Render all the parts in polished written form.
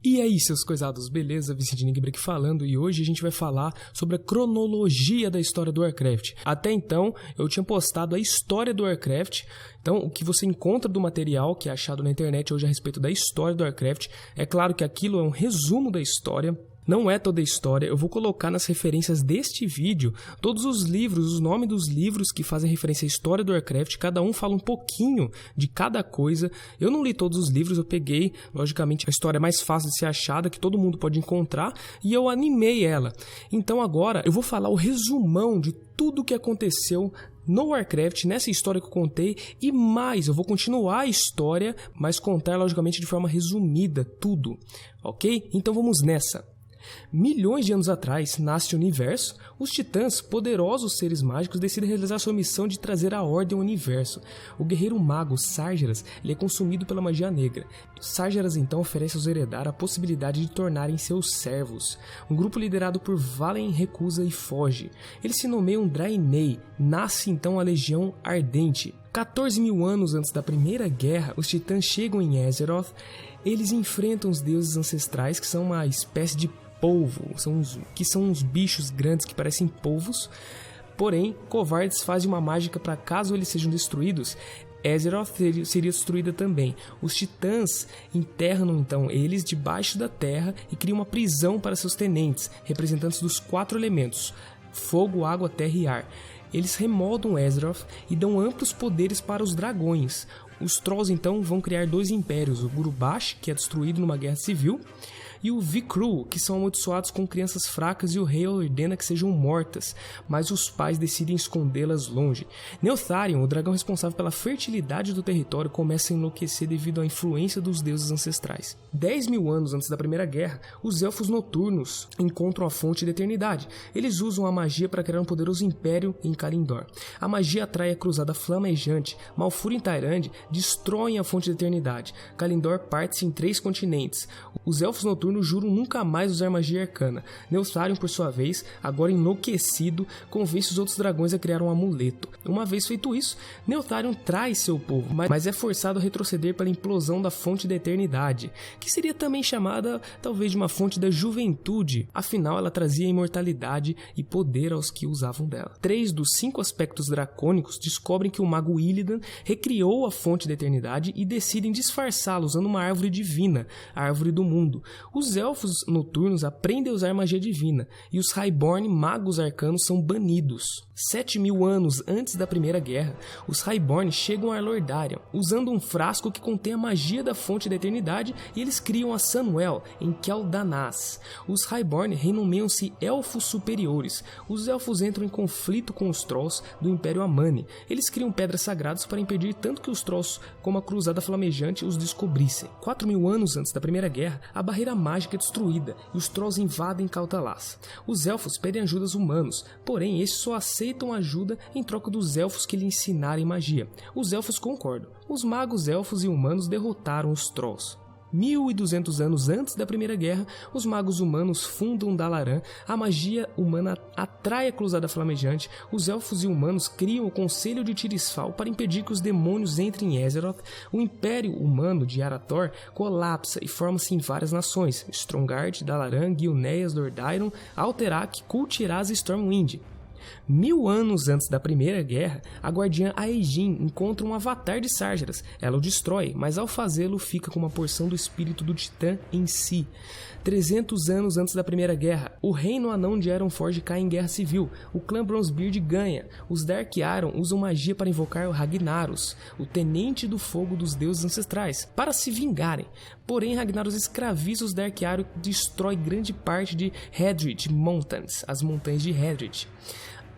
E aí, seus coisados, beleza? Vicente Nigbrick falando, e hoje a gente vai falar sobre a cronologia da história do Warcraft. Até então, eu tinha postado a história do Warcraft, então o que você encontra do material que é achado na internet hoje a respeito da história do Warcraft, é claro que aquilo é um resumo da história. Não é toda a história, eu vou colocar nas referências deste vídeo todos os livros, os nomes dos livros que fazem referência à história do Warcraft, cada um fala um pouquinho de cada coisa. Eu não li todos os livros, eu peguei, logicamente, a história mais fácil de ser achada, que todo mundo pode encontrar, e eu animei ela. Então agora eu vou falar o resumão de tudo o que aconteceu no Warcraft, nessa história que eu contei, e mais, eu vou continuar a história, mas contar logicamente de forma resumida tudo, ok? Então vamos nessa. Milhões de anos atrás, nasce o universo, os titãs, poderosos seres mágicos, decidem realizar sua missão de trazer a ordem ao universo. O guerreiro mago Sargeras ele é consumido pela magia negra. Sargeras então oferece aos Eredar a possibilidade de tornarem seus servos. Um grupo liderado por Valen recusa e foge. Eles se nomeiam Draenei, nasce então a Legião Ardente. 14 mil anos antes da Primeira Guerra, os titãs chegam em Azeroth. Eles enfrentam os deuses ancestrais, que são uma espécie de polvo, que são uns bichos grandes que parecem polvos, porém covardes fazem uma mágica para caso eles sejam destruídos, Azeroth seria destruída também. Os titãs enterram então eles debaixo da terra e criam uma prisão para seus tenentes, representantes dos 4 elementos, fogo, água, terra e ar. Eles remoldam Azeroth e dão amplos poderes para os dragões. Os Trolls então vão criar 2 impérios, o Gurubash, que é destruído numa guerra civil, e o Vikru, que são amaldiçoados com crianças fracas, e o rei ordena que sejam mortas, mas os pais decidem escondê-las longe. Neltharion, o dragão responsável pela fertilidade do território, começa a enlouquecer devido à influência dos deuses ancestrais. 10 mil anos antes da Primeira Guerra, os Elfos Noturnos encontram a Fonte da Eternidade. Eles usam a magia para criar um poderoso império em Kalimdor. A magia atrai a Cruzada Flamejante. Malfurion e Tyrande destroem a Fonte da Eternidade. Kalimdor parte-se em 3 continentes. Os Elfos Noturnos juram nunca mais usar magia arcana. Neltharion, por sua vez, agora enlouquecido, convence os outros dragões a criar um amuleto. Uma vez feito isso, Neltharion traz seu povo, mas é forçado a retroceder pela implosão da Fonte da Eternidade, que seria também chamada, talvez, de uma fonte da juventude. Afinal, ela trazia imortalidade e poder aos que usavam dela. 3 dos 5 aspectos dracônicos descobrem que o mago Illidan recriou a Fonte da Eternidade e decidem disfarçá-la usando uma árvore divina, a Árvore do Mundo. Os Elfos Noturnos aprendem a usar magia divina, e os Highborn, magos arcanos, são banidos. 7 mil anos antes da Primeira Guerra, os Highborn chegam a Lordarion, usando um frasco que contém a magia da Fonte da Eternidade, e eles criam a Sunwell, em Kel'Danaz. Os Highborn renomeiam-se Elfos Superiores. Os Elfos entram em conflito com os Trolls do Império Amani. Eles criam pedras sagradas para impedir tanto que os Trolls como a Cruzada Flamejante os descobrissem. 4 mil anos antes da Primeira Guerra, a barreira mágica é destruída e os Trolls invadem Kautalaz. Os Elfos pedem ajuda aos humanos, porém estes só aceitam ajuda em troca dos Elfos que lhe ensinarem magia. Os Elfos concordam. Os magos Elfos e humanos derrotaram os Trolls. 1200 anos antes da Primeira Guerra, os magos humanos fundam Dalaran, a magia humana atrai a Cruzada Flamejante, os elfos e humanos criam o Conselho de Tirisfal para impedir que os demônios entrem em Azeroth, o Império Humano de Arathor colapsa e forma-se em várias nações, Stromgarde, Dalaran, Gilneas, Lordairon, Alterac, Kul-Tiraz e Stormwind. 1000 anos antes da Primeira Guerra, a guardiã Aegin encontra um avatar de Sargeras. Ela o destrói, mas ao fazê-lo fica com uma porção do espírito do Titã em si. 300 anos antes da Primeira Guerra, o reino anão de Ironforge cai em guerra civil. O clã Bronzebeard ganha. Os Dark-Aron usam magia para invocar o Ragnaros, o tenente do fogo dos deuses ancestrais, para se vingarem. Porém, Ragnaros escraviza os Dark-Aron e destrói grande parte de Hadrid Mountains, as montanhas de Hadrid.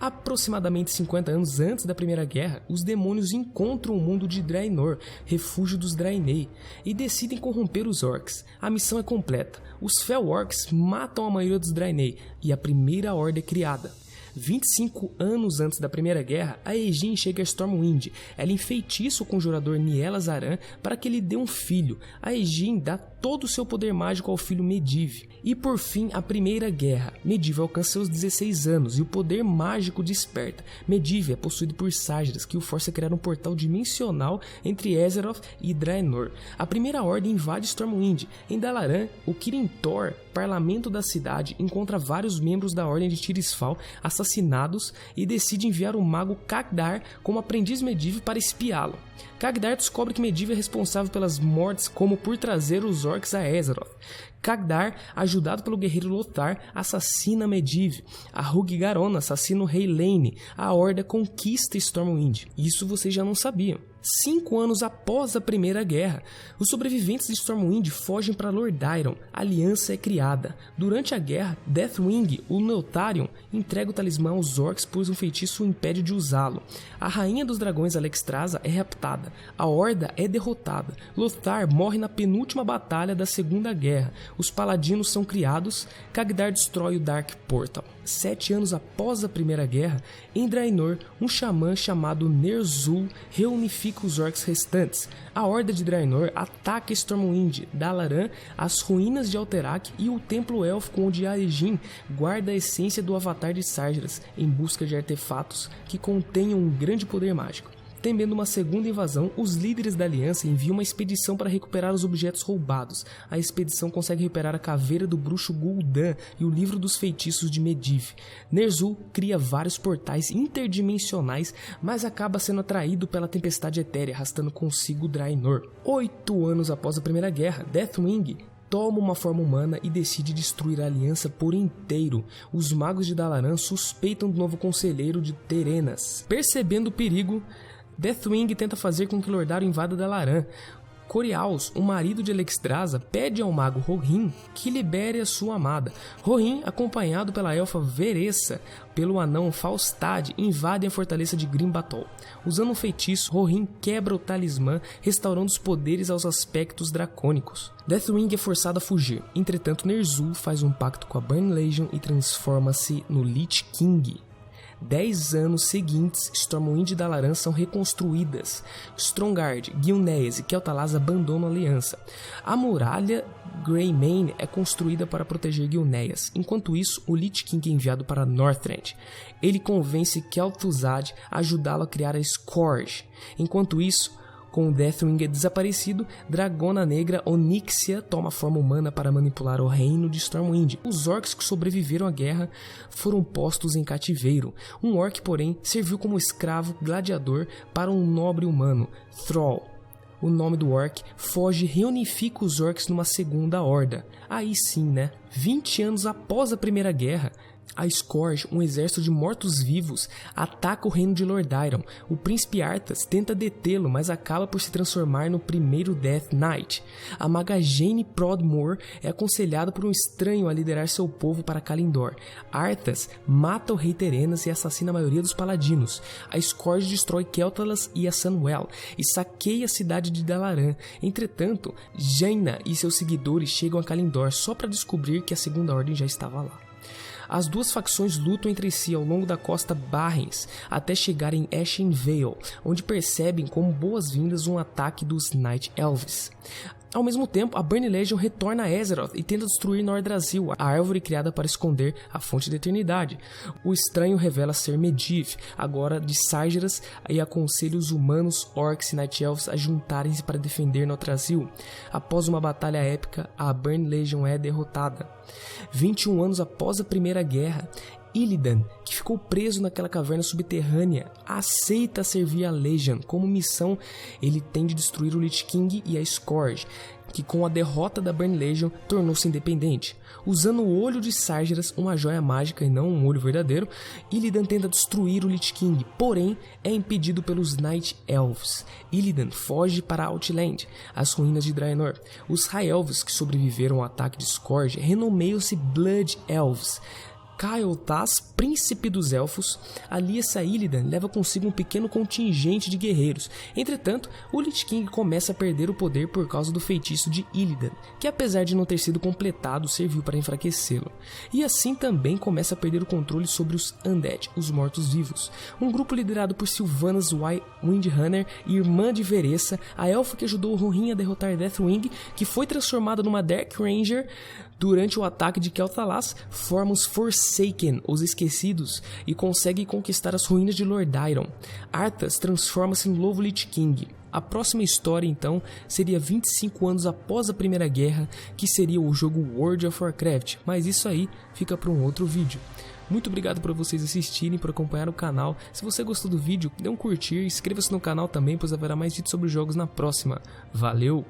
Aproximadamente 50 anos antes da Primeira Guerra, os demônios encontram o mundo de Draenor, refúgio dos Draenei, e decidem corromper os Orcs. A missão é completa. Os Fel Orcs matam a maioria dos Draenei, e a Primeira Horda é criada. 25 anos antes da Primeira Guerra, a Aegin chega a Stormwind. Ela enfeitiça o conjurador Niela Aran para que ele dê um filho. A Aegin dá todo o seu poder mágico ao filho Medivh. E por fim, a Primeira Guerra. Medivh alcança seus 16 anos e o poder mágico desperta. Medivh é possuído por Sargeras, que o força a criar um portal dimensional entre Azeroth e Draenor. A Primeira Ordem invade Stormwind. Em Dalaran, o Kirin Tor, parlamento da cidade, encontra vários membros da Ordem de Tirisfal assassinados e decide enviar o mago Khadgar como aprendiz Medivh para espiá-lo. Khadgar descobre que Medivh é responsável pelas mortes como por trazer os orcs a Azeroth. Khadgar, ajudado pelo guerreiro Lothar, assassina Medivh. A Rug Garona assassina o rei Lane. A Horda conquista Stormwind. Isso vocês já não sabiam. 5 anos após a Primeira Guerra, os sobreviventes de Stormwind fogem para Lordaeron. A aliança é criada. Durante a guerra, Deathwing, o Neltharion, entrega o talismã aos orcs, pois um feitiço o impede de usá-lo. A rainha dos dragões Alexstrasza é raptada. A Horda é derrotada. Lothar morre na penúltima batalha da Segunda Guerra. Os paladinos são criados. Khadgar destrói o Dark Portal. 7 anos após a Primeira Guerra, em Draenor, um xamã chamado Ner'zhul reunifica os orcs restantes. A Horda de Draenor ataca Stormwind, Dalaran, as ruínas de Alterac e o templo élfico onde Aegin guarda a essência do avatar de Sargeras em busca de artefatos que contenham um grande poder mágico. Temendo uma segunda invasão, os líderes da aliança enviam uma expedição para recuperar os objetos roubados. A expedição consegue recuperar a caveira do bruxo Gul'dan e o livro dos feitiços de Medivh. Ner'zhul cria vários portais interdimensionais, mas acaba sendo atraído pela tempestade etérea, arrastando consigo Draenor. 8 anos após a Primeira Guerra, Deathwing toma uma forma humana e decide destruir a aliança por inteiro. Os magos de Dalaran suspeitam do novo conselheiro de Terenas. Percebendo o perigo, Deathwing tenta fazer com que Lordaeron invada Dalaran. Coriaus, o marido de Alexstrasza, pede ao mago Rohirrim que libere a sua amada. Rohirrim, acompanhado pela elfa Veressa, pelo anão Falstad, invadem a fortaleza de Grimbatol. Usando um feitiço, Rohirrim quebra o talismã, restaurando os poderes aos aspectos dracônicos. Deathwing é forçado a fugir. Entretanto, Ner'zhul faz um pacto com a Burning Legion e transforma-se no Lich King. 10 anos seguintes, Stormwind e Dalaran são reconstruídas. Stromgarde, Gilneas e Kel'Thuzad abandonam a aliança. A muralha Greymane é construída para proteger Gilneas. Enquanto isso, o Lich King é enviado para Northrend. Ele convence Kel'Thuzad a ajudá-lo a criar a Scourge. Enquanto isso, com o Deathwing desaparecido, Dragona Negra Onyxia toma forma humana para manipular o reino de Stormwind. Os orcs que sobreviveram à guerra foram postos em cativeiro. Um orc, porém, serviu como escravo gladiador para um nobre humano, Thrall. O nome do orc foge e reunifica os orcs numa segunda horda. Aí sim, né? 20 anos após a Primeira Guerra, a Scourge, um exército de mortos-vivos, ataca o reino de Lordaeron. O príncipe Arthas tenta detê-lo, mas acaba por se transformar no primeiro Death Knight. A maga Jane Prodmore é aconselhada por um estranho a liderar seu povo para Kalindor. Arthas mata o rei Terenas e assassina a maioria dos paladinos. A Scourge destrói Kel'Thas e a Sunwell e saqueia a cidade de Dalaran. Entretanto, Jaina e seus seguidores chegam a Kalindor só para descobrir que a Segunda Ordem já estava lá. As duas facções lutam entre si ao longo da costa Barrens, até chegar em Ashen Vale, onde percebem como boas-vindas um ataque dos Night Elves. Ao mesmo tempo, a Burning Legion retorna a Azeroth e tenta destruir Nordrassil, a árvore criada para esconder a fonte da eternidade. O estranho revela ser Medivh, agora de Sargeras, e aconselha os humanos, orcs e Night Elves a juntarem-se para defender Nordrassil. Após uma batalha épica, a Burning Legion é derrotada. 21 anos após a Primeira Guerra, Illidan, que ficou preso naquela caverna subterrânea, aceita servir a Legion. Como missão, ele tem de destruir o Lich King e a Scourge, que com a derrota da Burning Legion tornou-se independente. Usando o olho de Sargeras, uma joia mágica e não um olho verdadeiro, Illidan tenta destruir o Lich King, porém é impedido pelos Night Elves. Illidan foge para Outland, as ruínas de Draenor. Os High Elves que sobreviveram ao ataque de Scourge renomeiam-se Blood Elves. Kael'thas, príncipe dos elfos, alia-se a Illidan e leva consigo um pequeno contingente de guerreiros. Entretanto, o Lich King começa a perder o poder por causa do feitiço de Illidan, que apesar de não ter sido completado, serviu para enfraquecê-lo. E assim também começa a perder o controle sobre os Undead, os mortos-vivos. Um grupo liderado por Sylvanas Windrunner, irmã de Veressa, a elfa que ajudou Rohirrim a derrotar Deathwing, que foi transformada numa Dark Ranger durante o ataque de Quel'Thalas, forma os Forsaken, os Esquecidos, e consegue conquistar as ruínas de Lordaeron. Arthas transforma-se no Novo Lich King. A próxima história, então, seria 25 anos após a Primeira Guerra, que seria o jogo World of Warcraft, mas isso aí fica para um outro vídeo. Muito obrigado por vocês assistirem, por acompanhar o canal. Se você gostou do vídeo, dê um curtir, inscreva-se no canal também, pois haverá mais vídeos sobre jogos na próxima. Valeu!